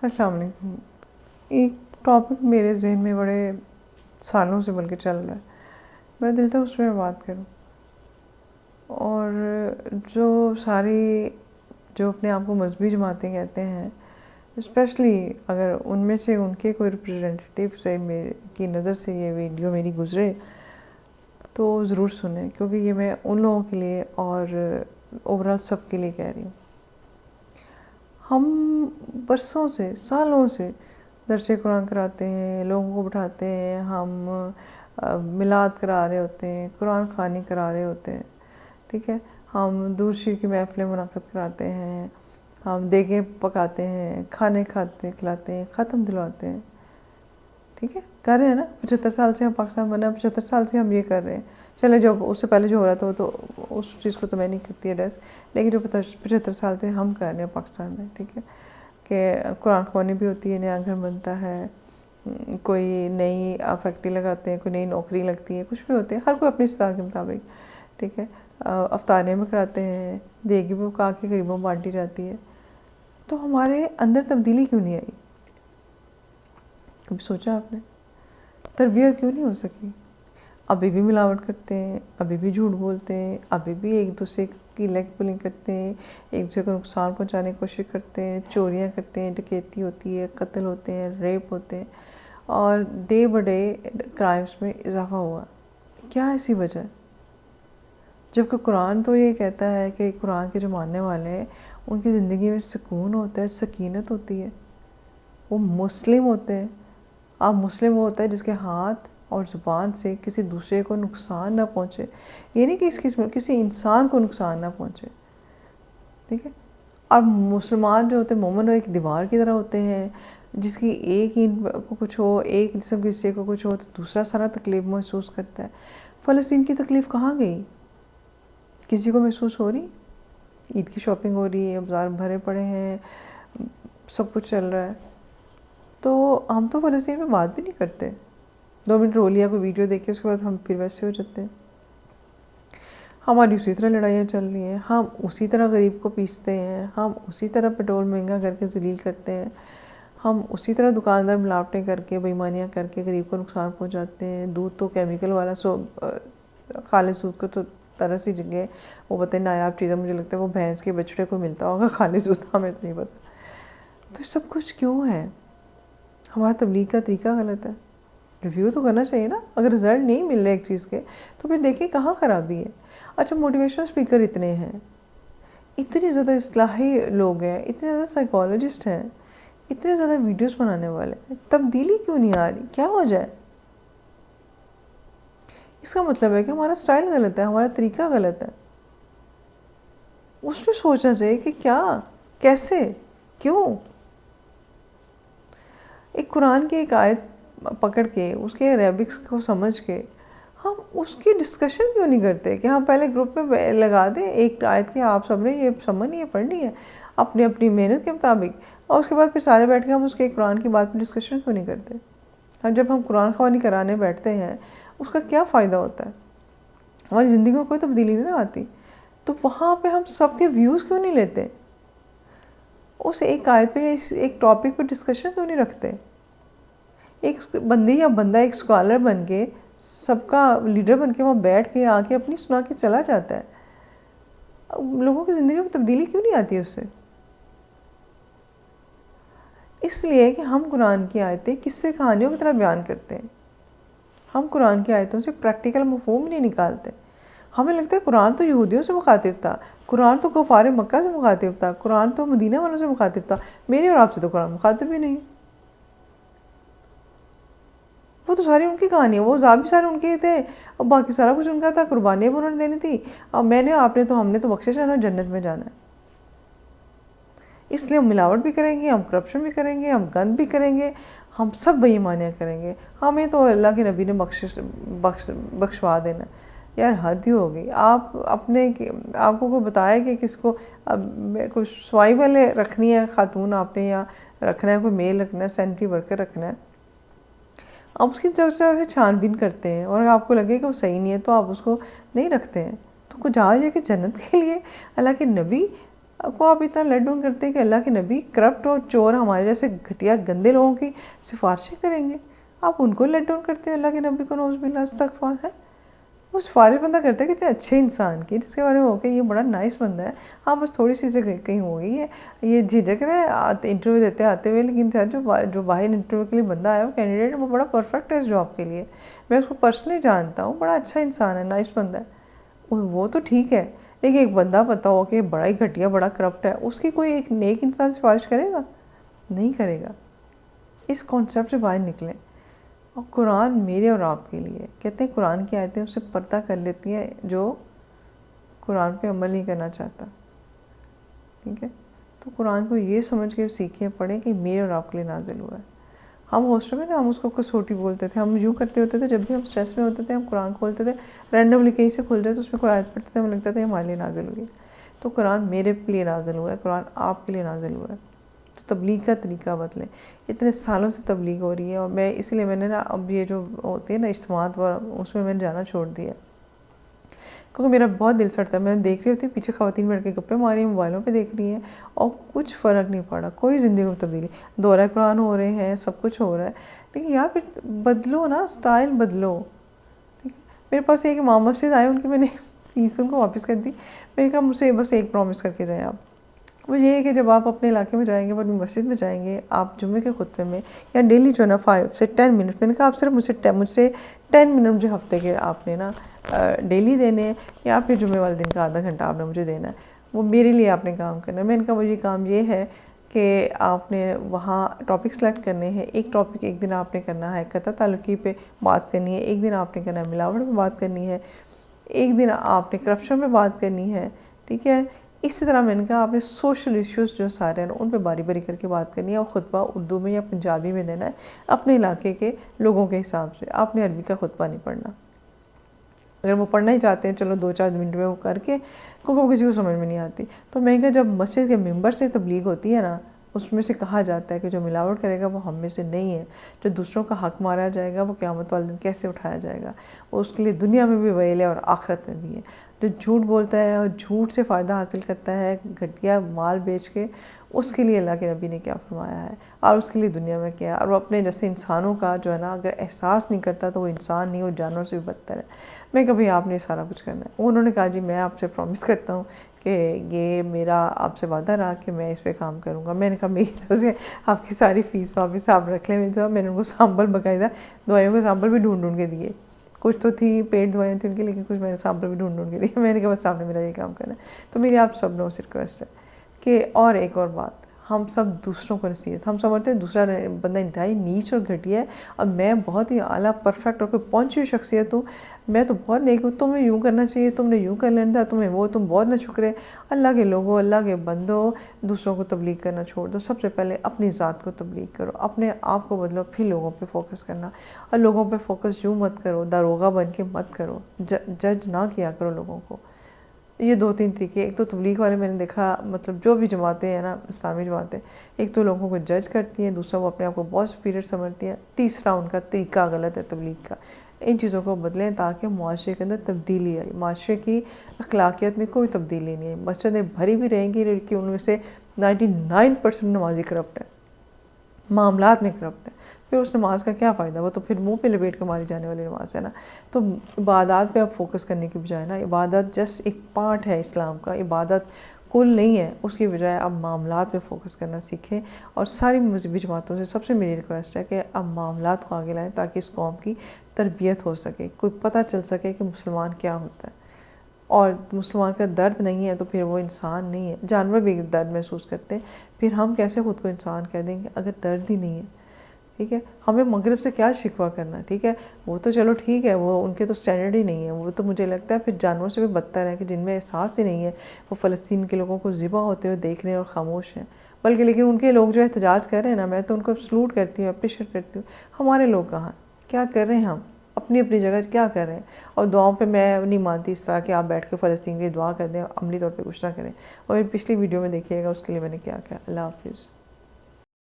السلام علیکم. ایک ٹاپک میرے ذہن میں بڑے سالوں سے بلکہ چل رہا ہے، میرا دل تھا اس میں بات کروں. اور جو اپنے آپ کو مذہبی جماعتیں کہتے ہیں، اسپیشلی اگر ان میں سے ان کے کوئی ریپرزینٹیو سے کی نظر سے یہ ویڈیو میری گزرے تو ضرور سنیں، کیونکہ یہ میں ان لوگوں کے لیے اور اوورال سب کے لیے کہہ رہی ہوں. ہم برسوں سے، سالوں سے درس قرآن کراتے ہیں، لوگوں کو بٹھاتے ہیں، ہم میلاد کرا رہے ہوتے ہیں، قرآن خوانی کرا رہے ہوتے ہیں، ٹھیک ہے. ہم درود شریف کی محفلیں منعقد کراتے ہیں، ہم دیگیں پکاتے ہیں، کھانے کھلاتے ہیں، ختم دلواتے ہیں، ٹھیک ہے، کر رہے ہیں نا. 75 سال سے ہم پاکستان بنا، 75 سال سے ہم یہ کر رہے ہیں. چلے جو اس سے پہلے جو ہو رہا تھا وہ تو اس چیز کو تو میں نہیں کرتی ایڈریس، لیکن جو 75 سال سے ہم کر رہے ہیں پاکستان میں، ٹھیک ہے، کہ قرآن خوانی بھی ہوتی ہے، نیا گھر بنتا ہے، کوئی نئی فیکٹری لگاتے ہیں، کوئی نئی نوکری لگتی ہے، کچھ بھی ہوتے ہیں، ہر کوئی اپنی استطاعت کے مطابق، ٹھیک ہے. افطاریاں بھی کراتے ہیں، دیگی بھی پکا کے غریبوں میں بانٹی جاتی ہے. تو ہمارے اندر تبدیلی کیوں نہیں آئی؟ کبھی سوچا آپ نے؟ تربیت کیوں نہیں ہو سکی؟ ابھی بھی ملاوٹ کرتے ہیں، ابھی بھی جھوٹ بولتے ہیں، ابھی بھی ایک دوسرے کی لیگ پولنگ کرتے ہیں، ایک دوسرے کو نقصان پہنچانے کی کوشش کرتے ہیں، چوریاں کرتے ہیں، ڈکیتی ہوتی ہے، قتل ہوتے ہیں، ریپ ہوتے ہیں، اور ڈے بہ ڈے کرائمز میں اضافہ ہوا. کیا ایسی وجہ ہے؟ جبکہ قرآن تو یہ کہتا ہے کہ قرآن کے جو ماننے والے ہیں ان کی زندگی میں سکون ہوتا ہے، سکینت ہوتی ہے، وہ مسلم ہوتے ہیں. آپ مسلم وہ ہوتا ہے جس کے ہاتھ اور زبان سے کسی دوسرے کو نقصان نہ پہنچے. یہ نہیں کہ کسی انسان کو نقصان نہ پہنچے، ٹھیک ہے. اور مسلمان جو ہوتے ہیں، مومن، وہ ایک دیوار کی طرح ہوتے ہیں، جس کی ایک اینٹ کو کچھ ہو، ایک جسم کے حصے کو کچھ ہو تو دوسرا سارا تکلیف محسوس کرتا ہے. فلسطین کی تکلیف کہاں گئی؟ کسی کو محسوس ہو رہی؟ عید کی شاپنگ ہو رہی ہے، بازار بھرے پڑے ہیں، سب کچھ چل رہا ہے. تو ہم تو فلسطین میں بات بھی نہیں کرتے. 2 منٹ رو لیا کوئی ویڈیو دیکھ کے، اس کے بعد ہم پھر ویسے ہو جاتے ہیں. ہماری اسی طرح لڑائیاں چل رہی ہیں، ہم اسی طرح غریب کو پیستے ہیں، ہم اسی طرح پیٹرول مہنگا کر کے ذلیل کرتے ہیں، ہم اسی طرح دکاندار ملاوٹیں کر کے، بے ایمانیاں کر کے غریب کو نقصان پہنچاتے ہیں. دودھ تو کیمیکل والا، خالص دودھ کو تو طرح سی جگہ وہ پتہ ہے نایاب چیزیں، مجھے لگتا ہے وہ بھینس کے بچڑے کو ملتا ہوگا خالص دودھ، ہمیں تو نہیں پتہ. تو سب کچھ کیوں ہے؟ ہمارا تبلیغ کا طریقہ غلط ہے. ریویو تو کرنا چاہیے نا. اگر رزلٹ نہیں مل رہے ایک چیز کے تو پھر دیکھیں کہاں خرابی ہے. اچھا، موٹیویشنل اسپیکر اتنے ہیں، اتنے زیادہ اصلاحی لوگ ہیں، اتنے زیادہ سائیکالوجسٹ ہیں، اتنے زیادہ ویڈیوز بنانے والے ہیں، تبدیلی کیوں نہیں آ رہی؟ کیا وجہ ہے؟ اس کا مطلب ہے کہ ہمارا سٹائل غلط ہے، ہمارا طریقہ غلط ہے. اس پہ سوچنا چاہیے کہ کیا، کیسے، کیوں. ایک قرآن کی ایک آیت پکڑ کے، اس کے عربکس کو سمجھ کے ہم اس کی ڈسکشن کیوں نہیں کرتے کہ ہم پہلے گروپ میں لگا دیں ایک آیت کی، آپ سب نے یہ سمجھنی ہے، پڑھنی ہے اپنی اپنی محنت کے مطابق، اور اس کے بعد پھر سارے بیٹھ کے ہم اس کے قرآن کی بات پہ ڈسکشن کیوں نہیں کرتے. اور جب ہم قرآن خوانی کرانے بیٹھتے ہیں اس کا کیا فائدہ ہوتا ہے؟ ہماری زندگی میں کوئی تبدیلی نہیں آتی. تو وہاں پہ ہم سب کے ویوز کیوں نہیں لیتے؟ اس ایک آیت پہ، ایک ٹاپک پہ ڈسکشن کیوں نہیں رکھتے؟ ایک بندی یا بندہ ایک اسکالر بن کے، سب کا لیڈر بن کے وہاں بیٹھ کے آ کے اپنی سنا کے چلا جاتا ہے. لوگوں کی زندگی میں تبدیلی کیوں نہیں آتی اس سے؟ اس لیے کہ ہم قرآن کی آیتیں قصے کہانیوں کی طرح بیان کرتے ہیں. ہم قرآن کی آیتوں سے پریکٹیکل مفہوم نہیں نکالتے. ہمیں لگتا ہے قرآن تو یہودیوں سے مخاطب تھا، قرآن تو کفار مکہ سے مخاطب تھا، قرآن تو مدینہ والوں سے مخاطب تھا، میرے اور آپ سے تو قرآن مخاطب ہی نہیں. وہ تو ساری ان کی کہانی ہے، وہ عذاب بھی سارے ان کے تھے، اور باقی سارا کچھ ان کا تھا، قربانیاں بھی انہوں نے دینی تھی، اور میں نے، آپ نے تو، ہم نے تو بخشش جانا، جنت میں جانا ہے. اس لیے ہم ملاوٹ بھی کریں گے، ہم کرپشن بھی کریں گے، ہم گند بھی کریں گے، ہم سب بے ایمانیاں کریں گے. ہمیں تو اللہ کے نبی نے بخشوا دینا. یار حد ہی ہو گئی. آپ کو کوئی بتایا کہ کس کو کوئی سوائی والے رکھنی ہے خاتون آپ نے، یا رکھنا ہے کوئی میل رکھنا ہے، سینٹری ورکر رکھنا ہے، آپ اس کی طرف سے چھان بین کرتے ہیں، اور اگر آپ کو لگے کہ وہ صحیح نہیں ہے تو آپ اس کو نہیں رکھتے ہیں. تو کچھ جا جا کے جنت کے لیے اللہ کے نبی کو آپ اتنا لیٹ ڈاؤن کرتے ہیں کہ اللہ کے نبی کرپٹ اور چور ہمارے جیسے گھٹیا گندے لوگوں کی سفارشیں کریں گے، آپ ان کو لیٹ ڈاؤن کرتے ہیں، اللہ کے نبی کو نعوذ باللہ استغفار ہے۔ وہ سفارش بندہ کرتا ہے کتنے اچھے انسان کی، جس کے بارے میں ہو کہ یہ بڑا نائس بندہ ہے، ہاں بس تھوڑی سی سے کہیں ہو گئی ہے، یہ جھجک رہے ہیں انٹرویو دیتے آتے ہوئے، لیکن جو باہر انٹرویو کے لیے بندہ آیا وہ کینڈیڈیٹ وہ بڑا پرفیکٹ ہے اس جاب کے لیے، میں اس کو پرسنلی جانتا ہوں، بڑا اچھا انسان ہے، نائس بندہ ہے، وہ تو ٹھیک ہے، لیکن ایک بندہ پتہ ہو کہ بڑا ہی گھٹیا بڑا کرپٹ ہے، اس کی کوئی ایک نیک انسان سفارش کرے گا؟ نہیں کرے گا۔ اس کانسیپٹ سے باہر نکلیں۔ اور قرآن میرے اور آپ کے لیے کہتے ہیں قرآن کی آیتیں اسے پردہ کر لیتی ہیں جو قرآن پہ عمل نہیں کرنا چاہتا، ٹھیک ہے؟ تو قرآن کو یہ سمجھ کے سیکھیں پڑھیں کہ میرے اور آپ کے لیے نازل ہوا ہے۔ ہم ہاسٹل میں نا ہم اس کو کسوٹی بولتے تھے، ہم یوں کرتے ہوتے تھے جب بھی ہم اسٹریس میں ہوتے تھے ہم قرآن کھولتے تھے، رینڈملی کہیں سے کھل جائے تو اس میں کوئی آیت پڑھتے تھے، ہمیں لگتا تھا ہمارے لیے نازل ہوئی ہے۔ تو قرآن میرے لیے نازل ہوا ہے، قرآن آپ کے لیے نازل ہوا ہے، تو تبلیغ کا طریقہ بدلیں۔ اتنے سالوں سے تبلیغ ہو رہی ہے اور میں اس لیے میں نے نا اب یہ جو ہوتے ہیں نا اجتماعات اس میں نے جانا چھوڑ دیا، کیونکہ میرا بہت دل سڑتا ہے، میں دیکھ رہی ہوتی ہوں پیچھے خواتین بیٹھ کے گپے ماری ہیں، موبائلوں پہ دیکھ رہی ہیں اور کچھ فرق نہیں پڑا، کوئی زندگی میں تبدیلی، دورہ قرآن ہو رہے ہیں، سب کچھ ہو رہا ہے، لیکن یار پھر بدلو نا، سٹائل بدلو، ٹھیک ہے؟ میرے پاس ایک امام مسجد آئے، ان کی میں نے فیس ان کو واپس کر دی، میں نے کہا مجھ سے بس ایک پرومس کر کے جائیں آپ، وہ یہ ہے کہ جب آپ اپنے علاقے میں جائیں گے، اپنی مسجد میں جائیں گے، آپ جمعے کے خطبے میں یا ڈیلی جو ہے نا 5 سے 10 منٹ، میں نے کہا آپ صرف مجھ سے 10 منٹ مجھے ہفتے کے آپ نے نا ڈیلی دینے ہیں، یا پھر جمعے والے دن کا آدھا گھنٹہ آپ نے مجھے دینا ہے، وہ میرے لیے آپ نے کام کرنا ہے۔ میں نے کہا وہ یہ کام یہ ہے کہ آپ نے وہاں ٹاپک سلیکٹ کرنے ہیں، ایک ٹاپک ایک دن آپ نے کرنا ہے قطع تعلقی پہ بات کرنی ہے، ایک دن آپ نے کرنا ہے ملاوٹ پہ بات کرنی ہے، ایک دن آپ نے کرپشن پہ بات کرنی ہے، ٹھیک ہے؟ اسی طرح میں نے کہا آپ نے سوشل ایشوز جو سارے ہیں ان پہ باری باری کر کے بات کرنی ہے، اور خطبہ اردو میں یا پنجابی میں دینا ہے اپنے علاقے کے لوگوں کے حساب سے، آپ نے عربی کا خطبہ نہیں پڑھنا۔ اگر وہ پڑھنا ہی چاہتے ہیں چلو 2-4 منٹ میں وہ کر کے، کیونکہ وہ کسی کو سمجھ میں نہیں آتی، تو میں نے کہا جب مسجد کے ممبر سے تبلیغ ہوتی ہے نا، اس میں سے کہا جاتا ہے کہ جو ملاوٹ کرے گا وہ ہم میں سے نہیں ہے، جو دوسروں کا حق مارا جائے گا وہ قیامت والے دن کیسے اٹھایا جائے گا، وہ اس کے لیے دنیا میں بھی ویل ہے اور آخرت میں بھی ہے، جو جھوٹ بولتا ہے اور جھوٹ سے فائدہ حاصل کرتا ہے گھٹیا مال بیچ کے، اس کے لیے اللہ کے نبی نے کیا فرمایا ہے اور اس کے لیے دنیا میں کیا ہے، اور وہ اپنے جیسے انسانوں کا جو ہے نا اگر احساس نہیں کرتا تو وہ انسان نہیں، وہ جانور سے بھی بدتر ہے۔ میں کہا بھئی آپ نے سارا کچھ کرنا ہے۔ انہوں نے کہا جی میں آپ سے پرومس کرتا ہوں کہ یہ میرا آپ سے وعدہ رہا کہ میں اس پہ کام کروں گا۔ میں نے کہا میری طرف سے آپ کی ساری فیس واپس آپ رکھ لیں، میں نے ان کو سیمپل باقاعدہ دوائیوں کے سیمپل بھی ڈھونڈ کے دیے، کچھ تو تھی پیڈ دوائیاں تھیں ان کی، لیکن کچھ میں نے سیمپل بھی ڈھونڈ کے دیے۔ میں نے کہا بس آپ نے میرا یہ کام کرنا ہے۔ تو میری آپ سب لوگوں سے ریکویسٹ ہے کہ اور ایک اور بات، ہم سب دوسروں کو نصیحت، ہم سمجھتے ہیں دوسرا بندہ انتہائی نیچ اور گھٹیا ہے اور میں بہت ہی اعلیٰ پرفیکٹ اور کوئی پہنچی ہوئی شخصیت ہوں، میں تو بہت نیک ہوں، تمہیں یوں کرنا چاہیے، تم نے یوں کر لینا تھا، تمہیں وہ، تم بہت نہ شکرے۔ اللہ کے لوگوں، اللہ کے بندوں، دوسروں کو تبلیغ کرنا چھوڑ دو، سب سے پہلے اپنی ذات کو تبلیغ کرو، اپنے آپ کو بدلو، پھر لوگوں پہ فوکس کرنا، اور لوگوں پہ فوکس یوں مت کرو، داروغہ بن کے مت کرو، جج نہ کیا کرو لوگوں کو۔ یہ 2-3 طریقے، ایک تو تبلیغ والے میں نے دیکھا مطلب جو بھی جماعتیں ہیں نا اسلامی جماعتیں، ایک تو لوگوں کو جج کرتی ہیں، دوسرا وہ اپنے آپ کو بہت سپیریئر سمجھتی ہیں، تیسرا ان کا طریقہ غلط ہے تبلیغ کا۔ ان چیزوں کو بدلیں تاکہ معاشرے کے اندر تبدیلی آئے، معاشرے کی اخلاقیات میں کوئی تبدیلی نہیں ہے۔ مسجدیں بھری بھی رہیں گی لیکن ان میں سے 99% نمازی کرپٹ ہے، معاملات میں کرپٹ ہے، پھر اس نماز کا کیا فائدہ؟ وہ تو پھر منہ پہ لپیٹ کے ماری جانے والی نماز ہے نا۔ تو عبادات پہ آپ فوکس کرنے کی بجائے نا، عبادت جسٹ ایک پارٹ ہے اسلام کا، عبادت کل نہیں ہے، اس کی بجائے آپ معاملات پہ فوکس کرنا سیکھیں۔ اور ساری مذہبی جماعتوں سے سب سے میری ریکویسٹ ہے کہ آپ معاملات کو آگے لائیں تاکہ اس قوم کی تربیت ہو سکے، کوئی پتہ چل سکے کہ مسلمان کیا ہوتا ہے، اور مسلمان کا درد نہیں ہے تو پھر وہ انسان نہیں ہے۔ جانور بھی درد محسوس کرتے ہیں، پھر ہم کیسے خود کو انسان کہہ دیں گے اگر درد ہی نہیں ہے؟ ٹھیک ہے، ہمیں مغرب سے کیا شکوہ کرنا، ٹھیک ہے، وہ تو چلو ٹھیک ہے، وہ ان کے تو سٹینڈرڈ ہی نہیں ہے، وہ تو مجھے لگتا ہے پھر جانوروں سے بھی بدتر ہے کہ جن میں احساس ہی نہیں ہے، وہ فلسطین کے لوگوں کو ذبح ہوتے ہوئے دیکھ رہے ہیں اور خاموش ہیں، بلکہ لیکن ان کے لوگ جو احتجاج کر رہے ہیں نا، میں تو ان کو سلوٹ کرتی ہوں، اپریشیٹ کرتی ہوں۔ ہمارے لوگ کہاں کیا کر رہے ہیں؟ ہم اپنی اپنی جگہ کیا کر رہے ہیں؟ اور دعاؤں پہ میں نہیں مانتی اس طرح کہ آپ بیٹھ کے فلسطین کی دعا کر دیں، عملی طور پہ کچھ نہ کریں، اور پچھلی ویڈیو میں دیکھیے گا اس کے لیے میں نے کیا کہا۔ اللہ حافظ۔